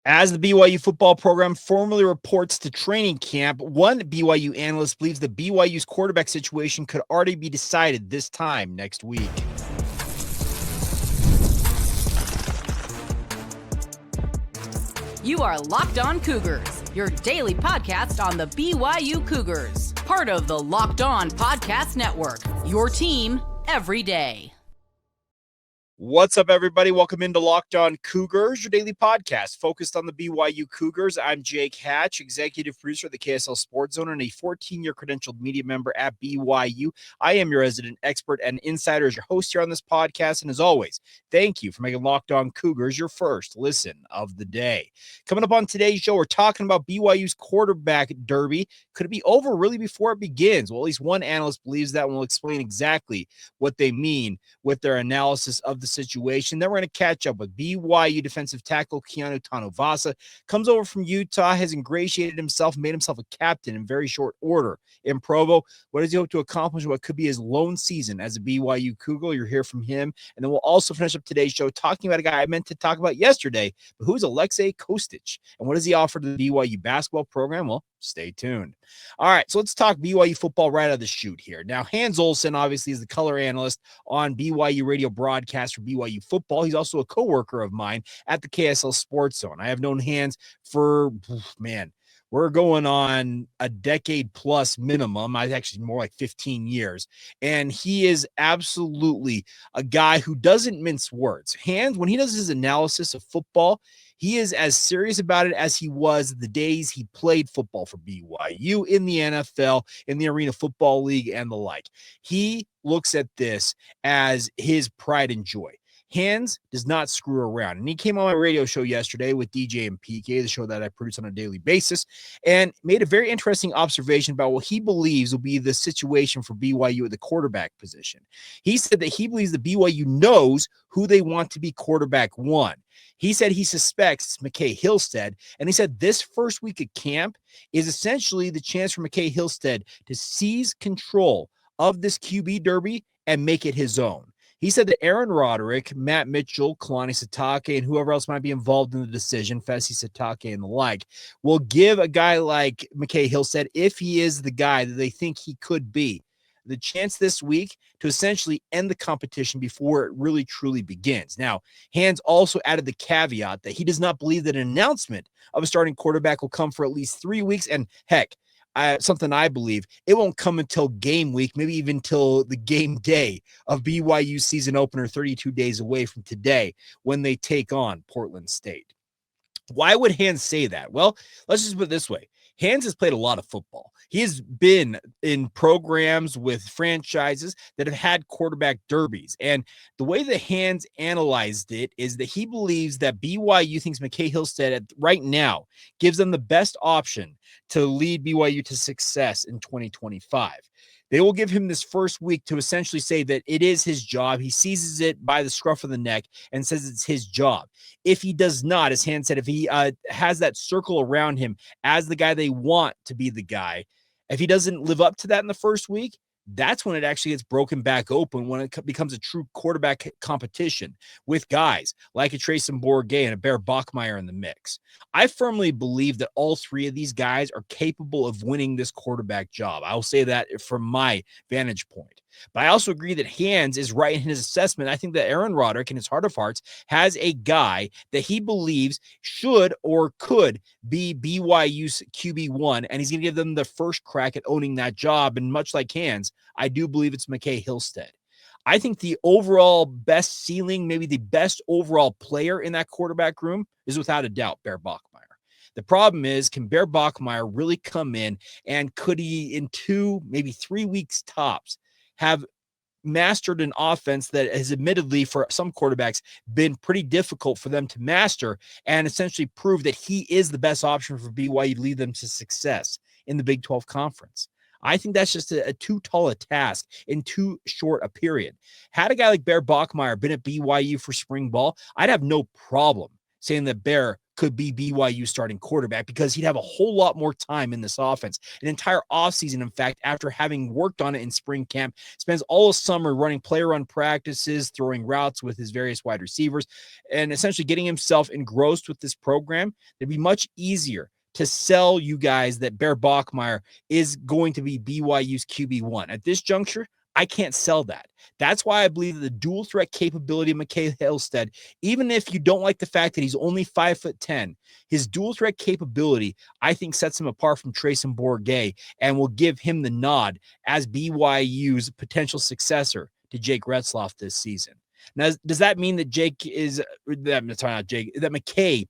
As the BYU football program formally reports to training camp, one BYU analyst believes the BYU's quarterback situation could already be decided this time next week. You are Locked On Cougars, your daily podcast on the BYU Cougars, part of the Locked On Podcast Network, your team every day. What's up, everybody? Welcome into Locked On Cougars, your daily podcast focused on the BYU Cougars. I'm Jake Hatch, executive producer of the KSL Sports Zone and a 14-year credentialed media member at BYU. I am your resident expert and insider as your host here on this podcast. And as always, thank you for making Locked On Cougars your first listen of the day. Coming up on today's show, we're talking about BYU's quarterback derby. Could it be over really before it begins? Well, at least one analyst believes that, and we'll explain exactly what they mean with their analysis of the situation. Then we're going to catch up with BYU defensive tackle Keanu Tanuvasa. Comes over from Utah, has ingratiated himself, made himself a captain in very short order in Provo. What does he hope to accomplish? What could be his lone season as a BYU Cougar? You'll hear from him. And then we'll also finish up today's show talking about a guy I meant to talk about yesterday, but who's Alexei Kostic? And what does he offer to the BYU basketball program? Well, stay tuned. All right, so let's talk BYU football right out of the chute here. Now, Hans Olsen obviously is the color analyst on BYU radio broadcast for BYU football. He's also a coworker of mine at the KSL Sports Zone. I have known Hans for, we're going on a decade plus minimum. I actually more like 15 years. And he is absolutely a guy who doesn't mince words. Hans, when he does his analysis of football, he is as serious about it as he was the days he played football for BYU in the NFL, in the Arena Football League, and the like. He looks at this as his pride and joy. Hans does not screw around. And he came on my radio show yesterday with DJ and PK, the show that I produce on a daily basis, and made a very interesting observation about what he believes will be the situation for BYU at the quarterback position. He said that he believes the BYU knows who they want to be quarterback one. He said he suspects McCae Hillstead, and he said this first week of camp is essentially the chance for McCae Hillstead to seize control of this QB derby and make it his own. He said that Aaron Roderick, Matt Mitchell, Kalani Sitake, and whoever else might be involved in the decision, Fessy Sitake and the like, will give a guy like McCae Hillstead, if he is the guy that they think he could be, the chance this week to essentially end the competition before it really truly begins. Now, Hans also added the caveat that he does not believe that an announcement of a starting quarterback will come for at least 3 weeks. And heck, something I believe, it won't come until game week, maybe even till the game day of BYU season opener 32 days away from today when they take on Portland State. Why would Hans say that? Well, let's just put it this way. Hans has played a lot of football. He has been in programs with franchises that have had quarterback derbies. And the way that Hans analyzed it is that he believes that BYU thinks McCae Hillstead right now gives them the best option to lead BYU to success in 2025. They will give him this first week to essentially say that it is his job. He seizes it by the scruff of the neck and says it's his job. If he does not, as Hans said, if he has that circle around him as the guy they want to be the guy, if he doesn't live up to that in the first week, that's when it actually gets broken back open, when it becomes a true quarterback competition with guys like a Trayson Bourget and a Bear Bachmeier in the mix. I firmly believe that all three of these guys are capable of winning this quarterback job. I will say that from my vantage point. But I also agree that Hans is right in his assessment. I think that Aaron Roderick, in his heart of hearts, has a guy that he believes should or could be BYU's QB1, and he's going to give them the first crack at owning that job. And much like Hans, I do believe it's McCae Hillstead. I think the overall best ceiling, maybe the best overall player in that quarterback room is without a doubt Bear Bachmeier. The problem is, can Bear Bachmeier really come in, and could he in 2, maybe 3 weeks tops have mastered an offense that has admittedly for some quarterbacks been pretty difficult for them to master, and essentially prove that he is the best option for BYU to lead them to success in the Big 12 Conference? I think that's just a too tall a task in too short a period. Had a guy like Bear Bachmeier been at BYU for spring ball, I'd have no problem saying that Bear could be BYU starting quarterback because he'd have a whole lot more time in this offense. An entire offseason, in fact, after having worked on it in spring camp, spends all of summer running player run practices, throwing routes with his various wide receivers, and essentially getting himself engrossed with this program. It'd be much easier to sell you guys that Bear Bachmeier is going to be BYU's QB1. At this juncture, I can't sell that. That's why I believe that the dual threat capability of McCae Hillstead, even if you don't like the fact that he's only 5'10", his dual threat capability, I think, sets him apart from Trayson Bourget and will give him the nod as BYU's potential successor to Jake Retzloff this season. Now, does that mean that that McCae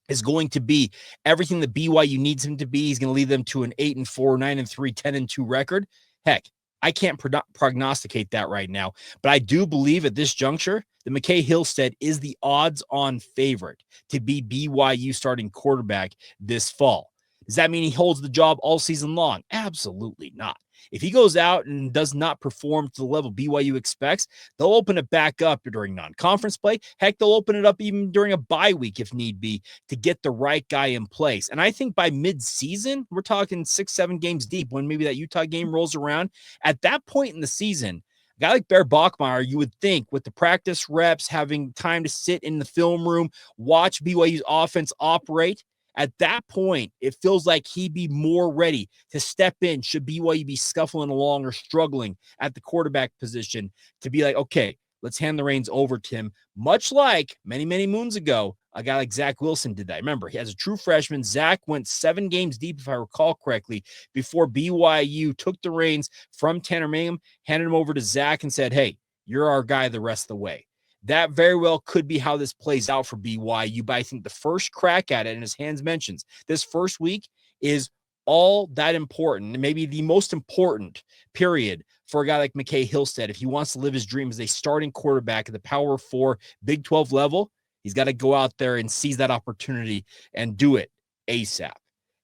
is going to be everything that BYU needs him to be? He's going to lead them to an 8-4, 9-3, 10-2 record? Heck, I can't prognosticate that right now, but I do believe at this juncture that McCae Hillstead is the odds-on favorite to be BYU starting quarterback this fall. Does that mean he holds the job all season long? Absolutely not. If he goes out and does not perform to the level BYU expects, they'll open it back up during non-conference play. Heck, they'll open it up even during a bye week if need be to get the right guy in place. And I think by mid-season, we're talking 6-7 games deep when maybe that Utah game rolls around. At that point in the season, a guy like Bear Bachmeier, you would think with the practice reps, having time to sit in the film room, watch BYU's offense operate, at that point, it feels like he'd be more ready to step in should BYU be scuffling along or struggling at the quarterback position to be like, okay, let's hand the reins over to him. Much like many, many moons ago, a guy like Zach Wilson did that. Remember, he has a true freshman. Zach went 7 games deep, if I recall correctly, before BYU took the reins from Tanner Mangum, handed him over to Zach and said, hey, you're our guy the rest of the way. That very well could be how this plays out for BYU, but I think the first crack at it, and as Hans mentions, this first week is all that important, and maybe the most important period for a guy like McCae Hillstead. If he wants to live his dream as a starting quarterback at the Power 4 Big 12 level, he's got to go out there and seize that opportunity and do it ASAP.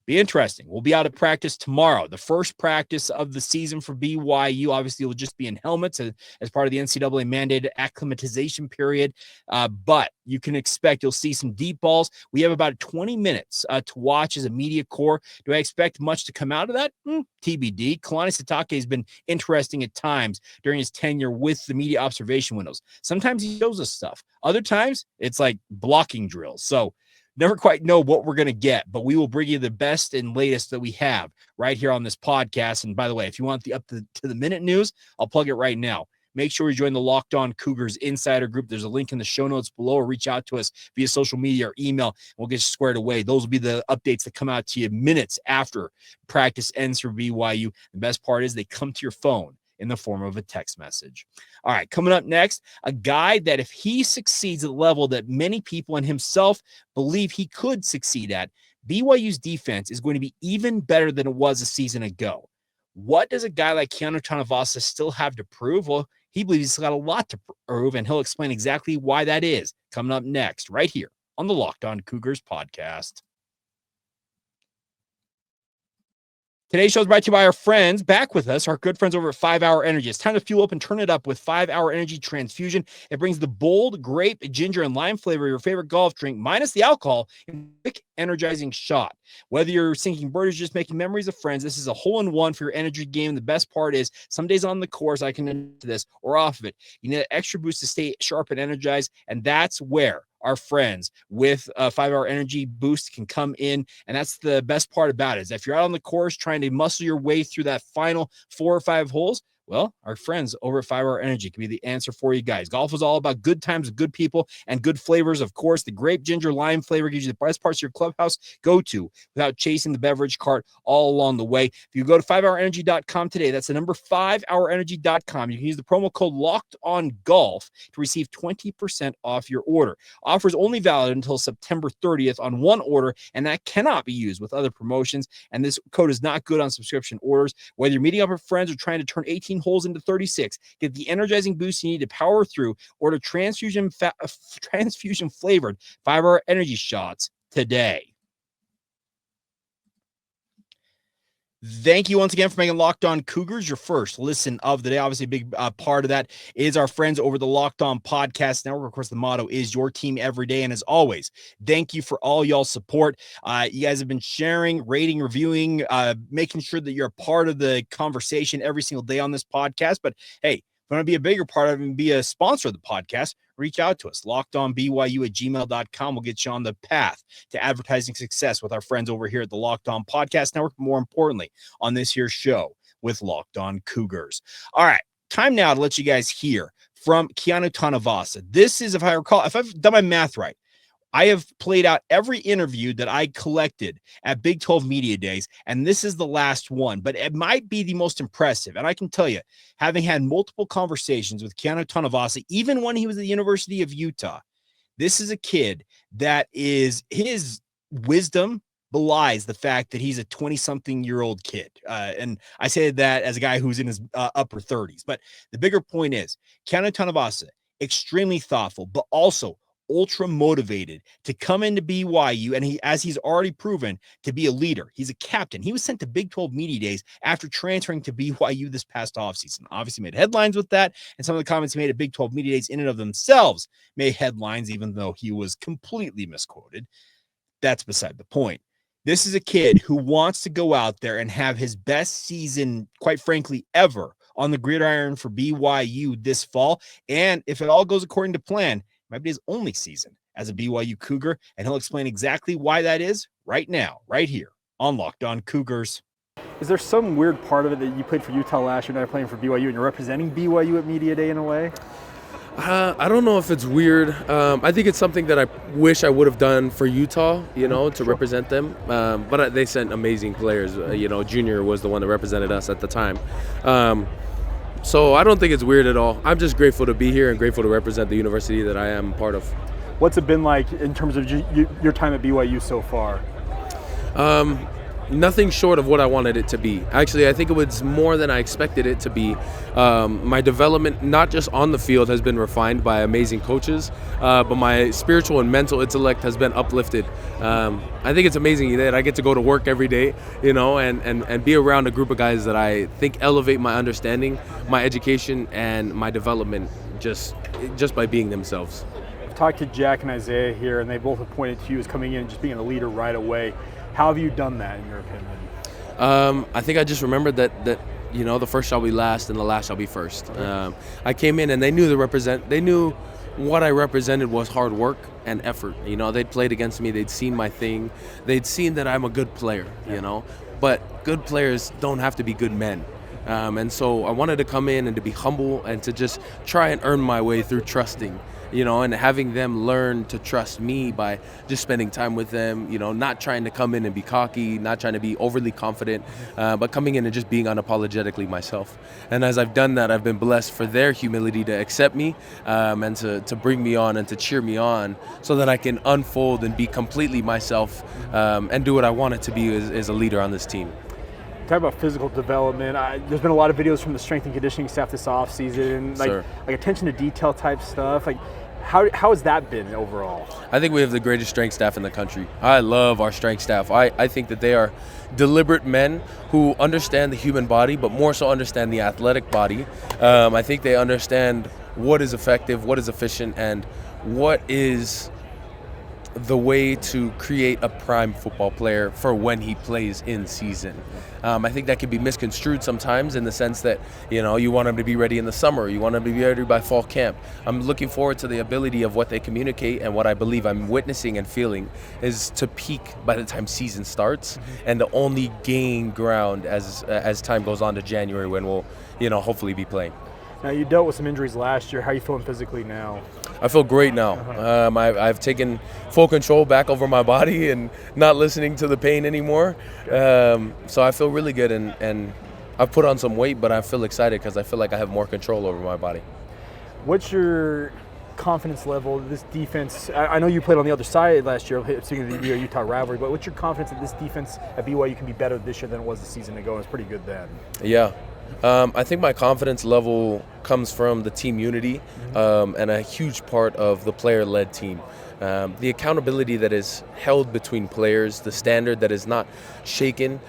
Be interesting. We'll be out at practice tomorrow. The first practice of the season for BYU. Obviously, will just be in helmets as part of the NCAA mandated acclimatization period. But you can expect you'll see some deep balls. We have about 20 minutes to watch as a media corps. Do I expect much to come out of that? TBD. Kalani Sitake has been interesting at times during his tenure with the media observation windows. Sometimes he shows us stuff. Other times, it's like blocking drills. So, never quite know what we're going to get, but we will bring you the best and latest that we have right here on this podcast. And by the way, if you want the up to the minute news, I'll plug it right now. Make sure you join the Locked On Cougars Insider Group. There's a link in the show notes below, or reach out to us via social media or email. And we'll get you squared away. Those will be the updates that come out to you minutes after practice ends for BYU. The best part is they come to your phone in the form of a text message. All right, coming up next, a guy that if he succeeds at the level that many people and himself believe he could succeed at, BYU's defense is going to be even better than it was a season ago. What does a guy like Keanu Tanuvasa still have to prove? Well, he believes he's got a lot to prove, and he'll explain exactly why that is coming up next right here on the Locked On Cougars podcast. Today's show is brought to you by our friends back with us, our good friends over at 5 Hour Energy. It's time to fuel up and turn it up with 5 Hour Energy Transfusion. It brings the bold grape, ginger, and lime flavor of your favorite golf drink, minus the alcohol, in a quick, energizing shot. Whether you're sinking birdies or just making memories of friends, this is a hole-in-one for your energy game. The best part is some days on the course, I can do this, or off of it. You need an extra boost to stay sharp and energized, and that's where our friends with 5 Hour Energy Boost can come in. And that's the best part about it, is if you're out on the course trying to muscle your way through that final 4 or 5 holes, well, our friends over at 5 Hour Energy can be the answer for you guys. Golf is all about good times with good people and good flavors. Of course, the grape, ginger, lime flavor gives you the best parts of your clubhouse go-to without chasing the beverage cart all along the way. If you go to 5hourenergy.com today, that's the number 5hourenergy.com. You can use the promo code LOCKEDONGOLF to receive 20% off your order. Offer is only valid until September 30th on one order, and that cannot be used with other promotions. And this code is not good on subscription orders. Whether you're meeting up with friends or trying to turn 18 holes into 36, get the energizing boost you need to power through. Order transfusion flavored 5 Hour Energy shots today. Thank you once again for making Locked On Cougars your first listen of the day. Obviously, a big part of that is our friends over the Locked On Podcast Network. Of course, the motto is your team every day. And as always, thank you for all y'all's support. You guys have been sharing, rating, reviewing, making sure that you're a part of the conversation every single day on this podcast. But hey, if you want to be a bigger part of it and be a sponsor of the podcast, reach out to us. LockedOnBYU@gmail.com. We'll get you on the path to advertising success with our friends over here at the Locked On Podcast Network. More importantly, on this here show with Locked On Cougars. All right, time now to let you guys hear from Keanu Tanuvasa. This is, if I recall, if I've done my math right, I have played out every interview that I collected at Big 12 Media Days, and this is the last one, but it might be the most impressive. And I can tell you, having had multiple conversations with Keanu Tanuvasa, even when he was at the University of Utah, this is a kid that is, his wisdom belies the fact that he's a 20-something-year-old kid. And I say that as a guy who's in his upper 30s. But the bigger point is, Keanu Tanuvasa, extremely thoughtful, but also ultra motivated to come into BYU, and he's already proven to be a leader. He's a captain. He was sent to Big 12 Media Days after transferring to BYU this past offseason. Obviously made headlines with that, and some of the comments he made at Big 12 Media Days in and of themselves made headlines, even though he was completely misquoted. That's beside the point. This is a kid who wants to go out there and have his best season, quite frankly, ever on the gridiron for BYU this fall. And if it all goes according to plan, might be his only season as a BYU Cougar, and he'll explain exactly why that is right now, right here on Locked On Cougars. Is there some weird part of it that you played for Utah last year, now you're playing for BYU, and you're representing BYU at Media Day in a way? I don't know if it's weird. I think it's something that I wish I would have done for Utah, to represent them. But they sent amazing players. Junior was the one that represented us at the time. So I don't think it's weird at all. I'm just grateful to be here and grateful to represent the university that I am part of. What's it been like in terms of your time at BYU so far? Nothing short of what I wanted it to be. Actually, I think it was more than I expected it to be. My development, not just on the field, has been refined by amazing coaches, but my spiritual and mental intellect has been uplifted. I think it's amazing that I get to go to work every day, and be around a group of guys that I think elevate my understanding, my education, and my development just by being themselves. I've talked to Jack and Isaiah here, and they both have pointed to you as coming in and just being a leader right away. How have you done that, in your opinion? I think I just remembered that the first shall be last and the last shall be first. I came in and they knew what I represented was hard work and effort. They'd played against me, they'd seen my thing, they'd seen that I'm a good player, but good players don't have to be good men. And so I wanted to come in and to be humble and to just try and earn my way through trusting. And having them learn to trust me by just spending time with them, not trying to come in and be cocky, not trying to be overly confident, but coming in and just being unapologetically myself. And as I've done that, I've been blessed for their humility to accept me and to bring me on and to cheer me on so that I can unfold and be completely myself and do what I want it to be as a leader on this team. Talk about physical development. There's been a lot of videos from the strength and conditioning staff this offseason, like attention to detail type stuff. Like, how has that been overall? I think we have the greatest strength staff in the country. I love our strength staff. I think that they are deliberate men who understand the human body, but more so understand the athletic body. I think they understand what is effective, what is efficient, and what is the way to create a prime football player for when he plays in season. I think that can be misconstrued sometimes in the sense that, you want him to be ready in the summer, you want him to be ready by fall camp. I'm looking forward to the ability of what they communicate, and what I believe I'm witnessing and feeling is to peak by the time season starts and to only gain ground as time goes on to January when we'll, hopefully be playing. Now, you dealt with some injuries last year. How are you feeling physically now? I feel great now. I've taken full control back over my body and not listening to the pain anymore. So I feel really good, and I've put on some weight, but I feel excited because I feel like I have more control over my body. What's your confidence level, this defense? I know you played on the other side last year, speaking of the BYU-Utah rivalry, but what's your confidence that this defense at BYU can be better this year than it was the season ago? It was pretty good then. Yeah. I think my confidence level comes from the team unity and a huge part of the player-led team. The accountability that is held between players, the standard that is not shaken.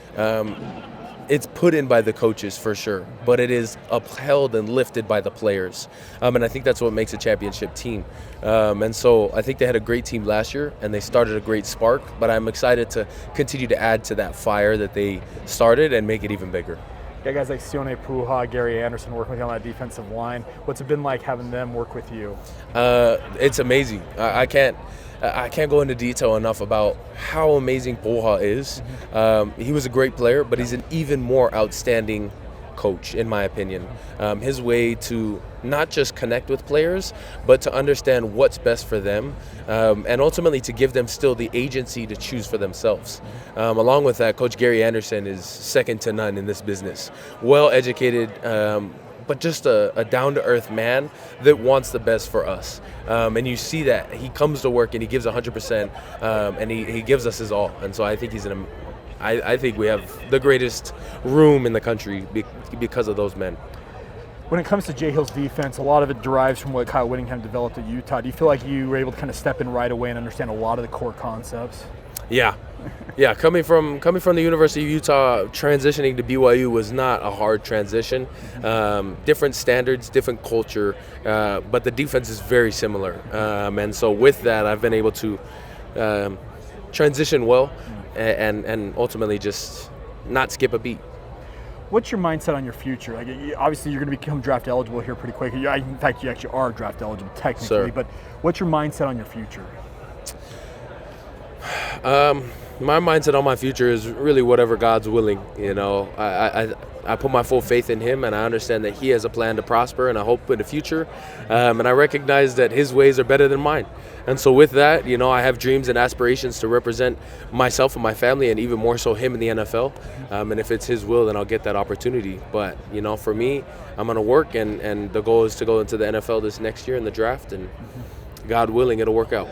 it's put in by the coaches for sure, but it is upheld and lifted by the players. And I think that's what makes a championship team. And so I think they had a great team last year and they started a great spark, but I'm excited to continue to add to that fire that they started and make it even bigger. Got guys like Sione Puha, Gary Anderson working with you on that defensive line. What's it been like having them work with you? It's amazing. I can't go into detail enough about how amazing Puha is. He was a great player, but he's an even more outstanding coach, in my opinion. His way to not just connect with players, but to understand what's best for them, and ultimately to give them still the agency to choose for themselves. Along with that, Coach Gary Anderson is second to none in this business. Well-educated, but just a down-to-earth man that wants the best for us. And you see that. He comes to work and he gives 100%, and he gives us his all. And so I think I think we have the greatest room in the country because of those men. When it comes to Jay Hill's defense, a lot of it derives from what Kyle Whittingham developed at Utah. Do you feel like you were able to kind of step in right away and understand a lot of the core concepts? Yeah. Coming from the University of Utah, transitioning to BYU was not a hard transition. Different standards, different culture, but the defense is very similar. And so with that, I've been able to transition well and ultimately just not skip a beat. What's your mindset on your future? Like, obviously, you're going to become draft eligible here pretty quick. In fact, you actually are draft eligible technically. Sir. But what's your mindset on your future? My mindset on my future is really whatever God's willing. You know, I put my full faith in Him, and I understand that He has a plan to prosper and a hope in the future. And I recognize that His ways are better than mine. And so with that, you know, I have dreams and aspirations to represent myself and my family, and even more so Him in the NFL. And if it's His will, then I'll get that opportunity. But, you know, for me, I'm going to work, and the goal is to go into the NFL this next year in the draft, and God willing, it'll work out.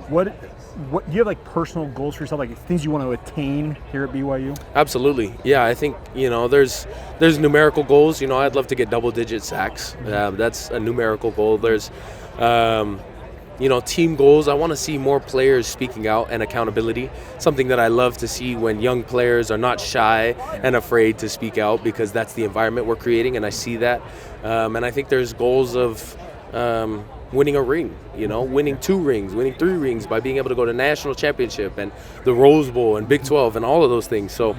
What do you have, like, personal goals for yourself, like things you want to attain here at BYU? Absolutely. Yeah, I think, you know, there's numerical goals. You know, I'd love to get double-digit sacks. That's a numerical goal. There's, you know, team goals. I want to see more players speaking out and accountability, something that I love to see when young players are not shy and afraid to speak out, because that's the environment we're creating, and I see that. And I think there's goals of winning a ring, you know, winning 2 rings, winning 3 rings by being able to go to national championship and the Rose Bowl and Big 12 and all of those things. So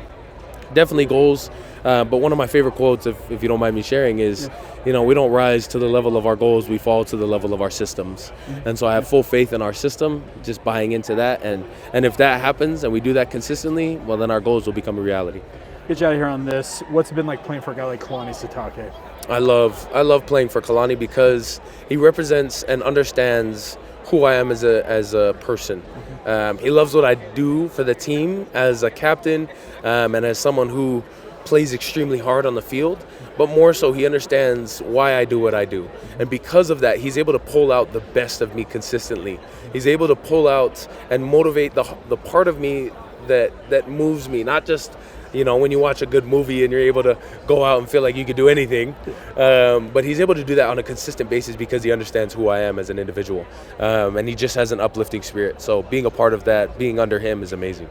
definitely goals. But one of my favorite quotes, if you don't mind me sharing, is, you know, we don't rise to the level of our goals, we fall to the level of our systems. And so I have full faith in our system, just buying into that. And if that happens and we do that consistently, well, then our goals will become a reality. Get you out of here on this. What's it been like playing for a guy like Kalani Sitake? I love playing for Kalani because he represents and understands who I am as a person. He loves what I do for the team as a captain, and as someone who plays extremely hard on the field, but more so he understands why I do what I do. And because of that, he's able to pull out the best of me consistently. He's able to pull out and motivate the part of me that moves me, not just, you know, when you watch a good movie and you're able to go out and feel like you could do anything. But he's able to do that on a consistent basis because he understands who I am as an individual. And he just has an uplifting spirit. So being a part of that, being under him, is amazing.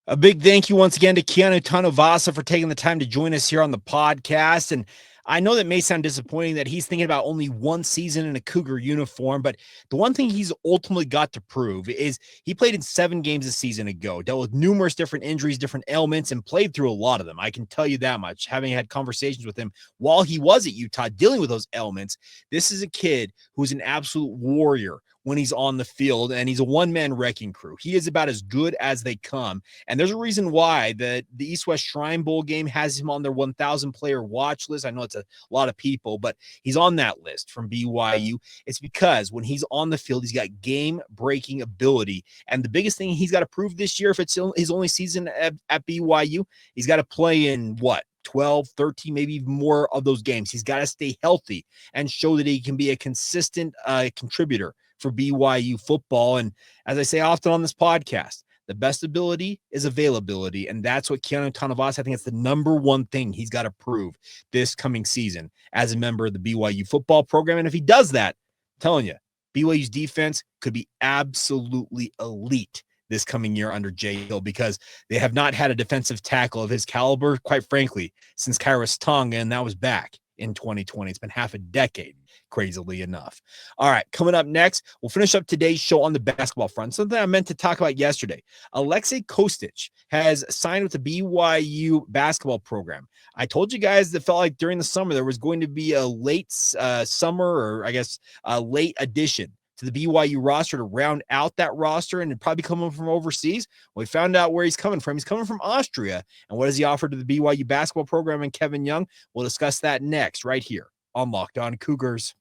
A big thank you once again to Keanu Tanuvasa for taking the time to join us here on the podcast. And I know that may sound disappointing that he's thinking about only one season in a Cougar uniform, but the one thing he's ultimately got to prove is he played in 7 games a season ago, dealt with numerous different injuries, different ailments, and played through a lot of them. I can tell you that much, having had conversations with him while he was at Utah dealing with those ailments. This is a kid who's an absolute warrior when he's on the field, and he's a one-man wrecking crew. He is about as good as they come, and there's a reason why the East-West Shrine Bowl game has him on their 1,000-player watch list. I know it's a lot of people, but he's on that list from BYU. It's because when he's on the field, he's got game-breaking ability, and the biggest thing he's got to prove this year, if it's his only season at BYU, he's got to play in, 12, 13, maybe even more of those games. He's got to stay healthy and show that he can be a consistent contributor for BYU football. And as I say often on this podcast, the best ability is availability. And that's what Keanu Tanuvasa, I think it's the number one thing he's got to prove this coming season as a member of the BYU football program. And if he does that, I'm telling you, BYU's defense could be absolutely elite this coming year under Jay Hill, because they have not had a defensive tackle of his caliber, quite frankly, since Kairos Tonga, and that was back in 2020. It's been half a decade, crazily enough. All right, coming up next, we'll finish up today's show on the basketball front. Something I meant to talk about yesterday. Alexei Kostic has signed with the BYU basketball program. I told you guys that felt like during the summer there was going to be a late summer, or I guess a late addition to the BYU roster to round out that roster, and it'd probably coming from overseas. We found out where he's coming from. He's coming from Austria. And what has he offered to the BYU basketball program and Kevin Young? We'll discuss that next right here on Locked On Cougars.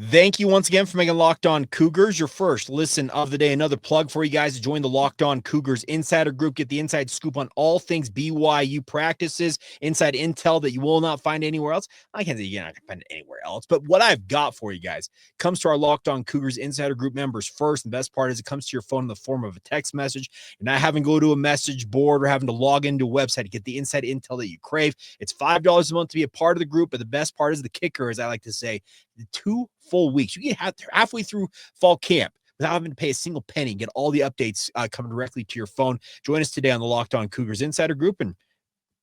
Thank you once again for making Locked On Cougars your first listen of the day. Another plug for you guys to join the Locked On Cougars Insider Group. Get the inside scoop on all things BYU practices, inside intel that you will not find anywhere else. I can't say you're not going to find it anywhere else, but what I've got for you guys comes to our Locked On Cougars Insider Group members first. And the best part is it comes to your phone in the form of a text message. You're not having to go to a message board or having to log into a website to get the inside intel that you crave. It's $5 a month to be a part of the group, but the best part is the kicker, as I like to say, the 2 full weeks. You get halfway through fall camp without having to pay a single penny. Get all the updates coming directly to your phone. Join us today on the Locked On Cougars Insider Group and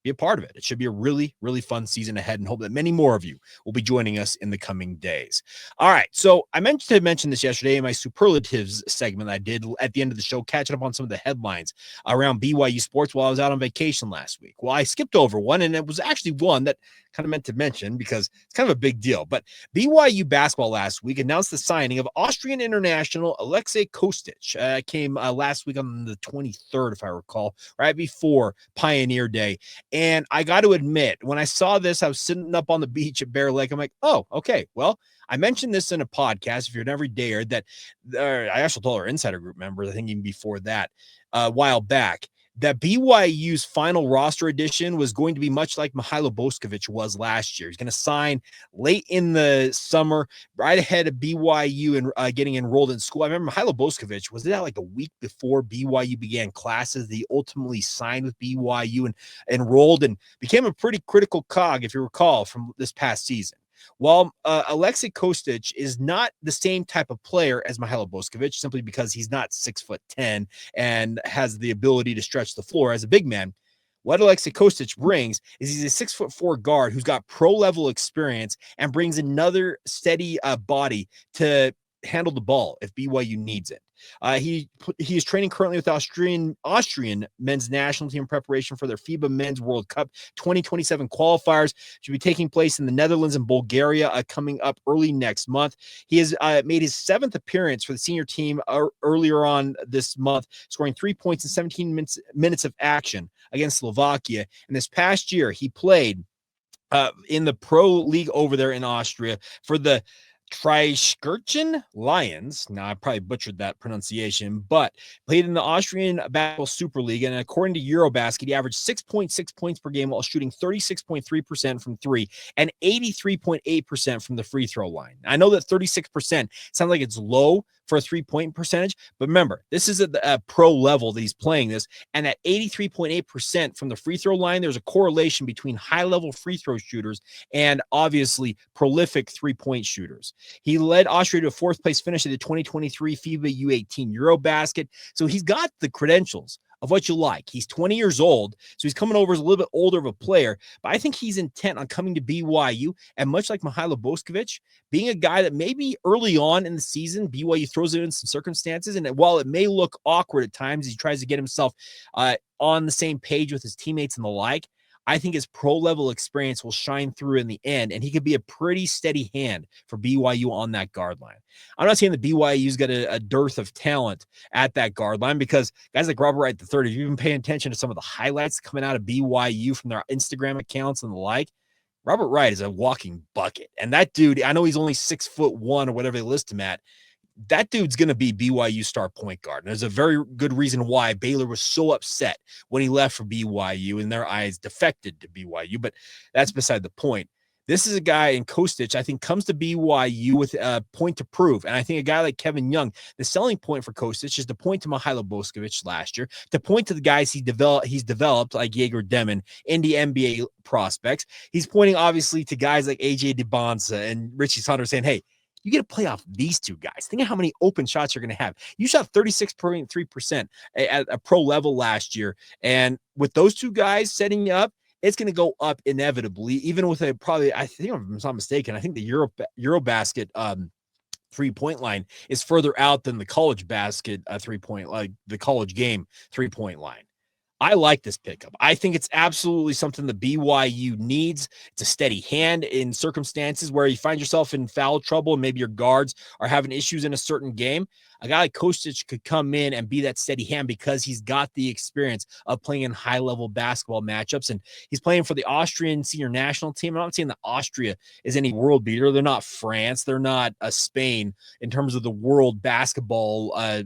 be a part of it. It should be a really, really fun season ahead, and hope that many more of you will be joining us in the coming days. All right. So I meant to mention this yesterday in my superlatives segment I did at the end of the show, catching up on some of the headlines around BYU sports while I was out on vacation last week. Well, I skipped over one, and it was actually one that kind of meant to mention because it's kind of a big deal. But BYU basketball last week announced the signing of Austrian international Alexei Kostic. Came last week on the 23rd, if I recall, right before Pioneer Day. And I got to admit, when I saw this, I was sitting up on the beach at Bear Lake. I'm like, oh, okay. Well, I mentioned this in a podcast, if you're an everydayer, that I actually told our Insider Group members, I think even before that, a while back, that BYU's final roster addition was going to be much like Mihailo Boskovic was last year. He's going to sign late in the summer, right ahead of BYU and getting enrolled in school. I remember Mihailo Boskovic, was that like a week before BYU began classes? He ultimately signed with BYU and enrolled and became a pretty critical cog, if you recall, from this past season. While Alexei Kostic is not the same type of player as Mihailo Boskovic, simply because he's not 6'10" and has the ability to stretch the floor as a big man, what Alexei Kostic brings is he's a 6'4" guard who's got pro level experience and brings another steady body to handle the ball if BYU needs it. He is training currently with Austrian men's national team in preparation for their FIBA Men's World Cup 2027 qualifiers. Should be taking place in the Netherlands and Bulgaria coming up early next month. He has made his 7th appearance for the senior team earlier on this month, scoring 3 points in 17 minutes of action against Slovakia. And this past year, he played in the pro league over there in Austria for the Traiskirchen Lions. Now, I probably butchered that pronunciation, but played in the Austrian Basketball Super League. And according to Eurobasket, he averaged 6.6 points per game while shooting 36.3% from three and 83.8% from the free throw line. I know that 36% sounds like it's low for a 3-point percentage, but remember, this is at the pro level that he's playing this. And at 83.8% from the free throw line, there's a correlation between high level free throw shooters and obviously prolific 3-point shooters. He led Austria to a 4th place finish at the 2023 FIBA U18 Eurobasket. So he's got the credentials of what you like. He's 20 years old, so he's coming over as a little bit older of a player, but I think he's intent on coming to BYU, and much like Mihailo Boskovic, being a guy that maybe early on in the season, BYU throws it in some circumstances, and while it may look awkward at times, he tries to get himself on the same page with his teammates and the like, I think his pro-level experience will shine through in the end, and he could be a pretty steady hand for BYU on that guard line. I'm not saying that BYU's got a dearth of talent at that guard line, because guys like Robert Wright III, if you've been paying attention to some of the highlights coming out of BYU from their Instagram accounts and the like, Robert Wright is a walking bucket. And that dude, I know he's only 6'1" or whatever they list him at, that dude's going to be BYU star point guard. And there's a very good reason why Baylor was so upset when he left for BYU, in their eyes defected to BYU, but that's beside the point. This is a guy in Kostic, I think, comes to BYU with a point to prove. And I think a guy like Kevin Young, the selling point for Kostic is to point to Mihailo Boskovic last year, to point to the guys he's developed like Jaeger Demon, indie NBA prospects. He's pointing obviously to guys like AJ DeBonsa and Richie Saunders saying, hey, you get to play off these two guys. Think of how many open shots you're going to have. You shot 36.3% at a pro level last year. And with those two guys setting you up, it's going to go up inevitably, even with a probably, I think, if I'm not mistaken, I think the Eurobasket 3-point line is further out than the college basket 3-point, like the college game 3-point line. I like this pickup. I think it's absolutely something the BYU needs. It's a steady hand in circumstances where you find yourself in foul trouble and maybe your guards are having issues in a certain game. A guy like Kostic could come in and be that steady hand because he's got the experience of playing in high-level basketball matchups, and he's playing for the Austrian senior national team. I'm not saying that Austria is any world beater. They're not France. They're not Spain in terms of the world basketball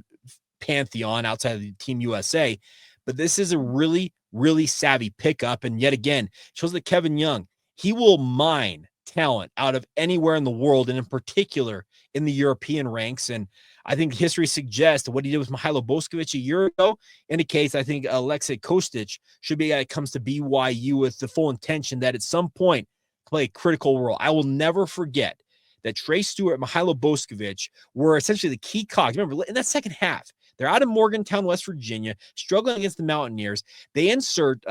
pantheon outside of the Team USA. But this is a really, really savvy pickup. And yet again, shows that Kevin Young, he will mine talent out of anywhere in the world, and in particular in the European ranks. And I think history suggests what he did with Mihailo Boskovic a year ago indicates, I think, Alexei Kostic should be a guy that comes to BYU with the full intention that at some point play a critical role. I will never forget that Trey Stewart and Mihailo Boskovic were essentially the key cogs. Remember, in that second half, they're out of Morgantown, West Virginia, struggling against the Mountaineers. They insert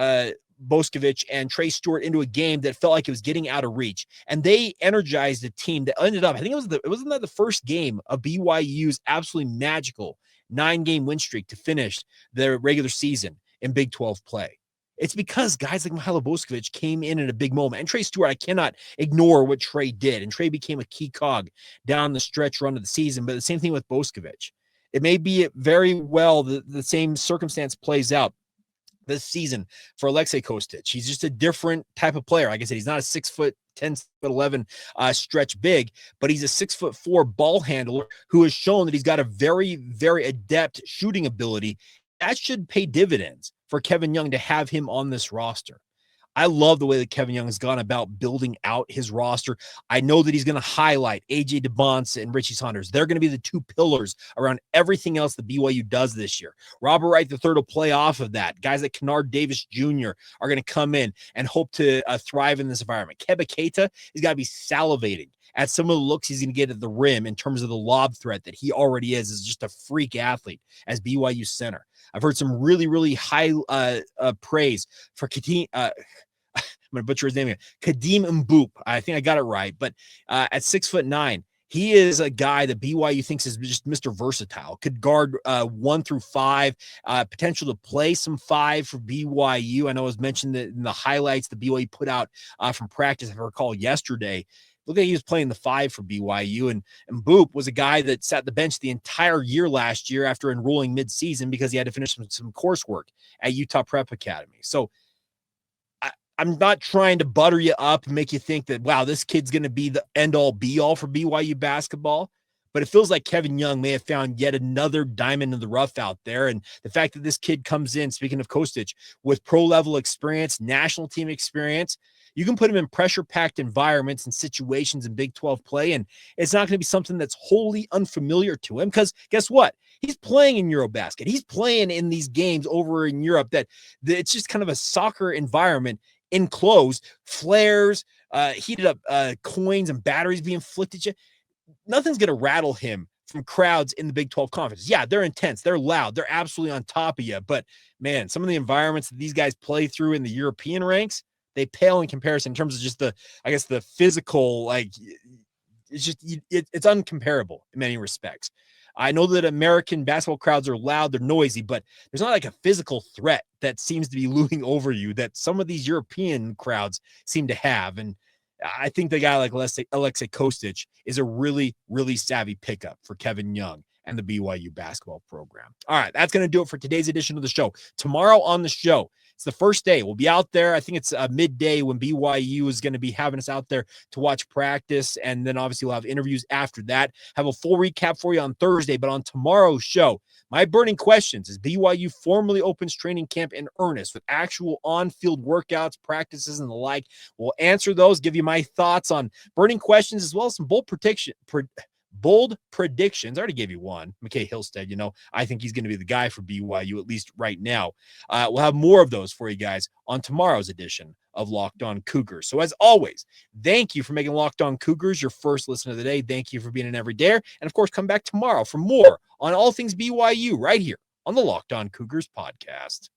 Boskovic and Trey Stewart into a game that felt like it was getting out of reach, and they energized a team that ended up, I think wasn't that the first game of BYU's absolutely magical 9-game win streak to finish their regular season in Big 12 play. It's because guys like Mihailo Boskovic came in a big moment. And Trey Stewart, I cannot ignore what Trey did. And Trey became a key cog down the stretch run of the season. But the same thing with Boskovic. It may be very well the same circumstance plays out this season for Alexei Kostic. He's just a different type of player. Like I said, he's not a 6'10", 6'11" stretch big, but he's a 6'4" ball handler who has shown that he's got a very, very adept shooting ability. That should pay dividends for Kevin Young to have him on this roster. I love the way that Kevin Young has gone about building out his roster. I know that he's going to highlight AJ DeBonsa and Richie Saunders. They're going to be the two pillars around everything else that BYU does this year. Robert Wright III will play off of that. Guys like Kennard Davis Jr. are going to come in and hope to thrive in this environment. Keba Keita, he's got to be salivating at some of the looks he's going to get at the rim in terms of the lob threat that he already is just a freak athlete as BYU center. I've heard some really, really high praise for Kadeem. I'm going to butcher his name again. Kadeem Mboop. I think I got it right. But at 6'9", he is a guy that BYU thinks is just Mr. Versatile. Could guard 1 through 5, potential to play some 5 for BYU. I know it was mentioned that in the highlights the BYU put out from practice, if I recall, yesterday. Look like he was playing the 5 for BYU. And Boop was a guy that sat the bench the entire year last year after enrolling midseason because he had to finish some coursework at Utah Prep Academy. So I'm not trying to butter you up and make you think that, wow, this kid's going to be the end-all, be-all for BYU basketball. But it feels like Kevin Young may have found yet another diamond in the rough out there. And the fact that this kid comes in, speaking of Kostic, with pro-level experience, national team experience, you can put him in pressure-packed environments and situations in Big 12 play, and it's not going to be something that's wholly unfamiliar to him because guess what? He's playing in Eurobasket. He's playing in these games over in Europe that it's just kind of a soccer environment, enclosed, flares, heated up coins and batteries being flicked at you. Nothing's going to rattle him from crowds in the Big 12 conference. Yeah, they're intense. They're loud. They're absolutely on top of you. But, man, some of the environments that these guys play through in the European ranks, they pale in comparison in terms of just the physical, like, it's just, it's uncomparable in many respects. I know that American basketball crowds are loud, they're noisy, but there's not like a physical threat that seems to be looming over you that some of these European crowds seem to have. And I think the guy like Alexei Kostic is a really, really savvy pickup for Kevin Young and the BYU basketball program. All right, that's going to do it for today's edition of the show. Tomorrow on the show, it's the first day. We'll be out there. I think it's midday when BYU is going to be having us out there to watch practice. And then obviously we'll have interviews after that. Have a full recap for you on Thursday. But on tomorrow's show, my burning questions is BYU formally opens training camp in earnest with actual on-field workouts, practices, and the like. We'll answer those, give you my thoughts on burning questions, as well as some bold predictions. I already gave you one. McCae Hillstead, I think he's going to be the guy for BYU, at least right now. We'll have more of those for you guys on tomorrow's edition of Locked On Cougars. So as always, thank you for making Locked On Cougars your first listen of the day. Thank you for being an everydayer. And of course, come back tomorrow for more on all things BYU right here on the Locked On Cougars podcast.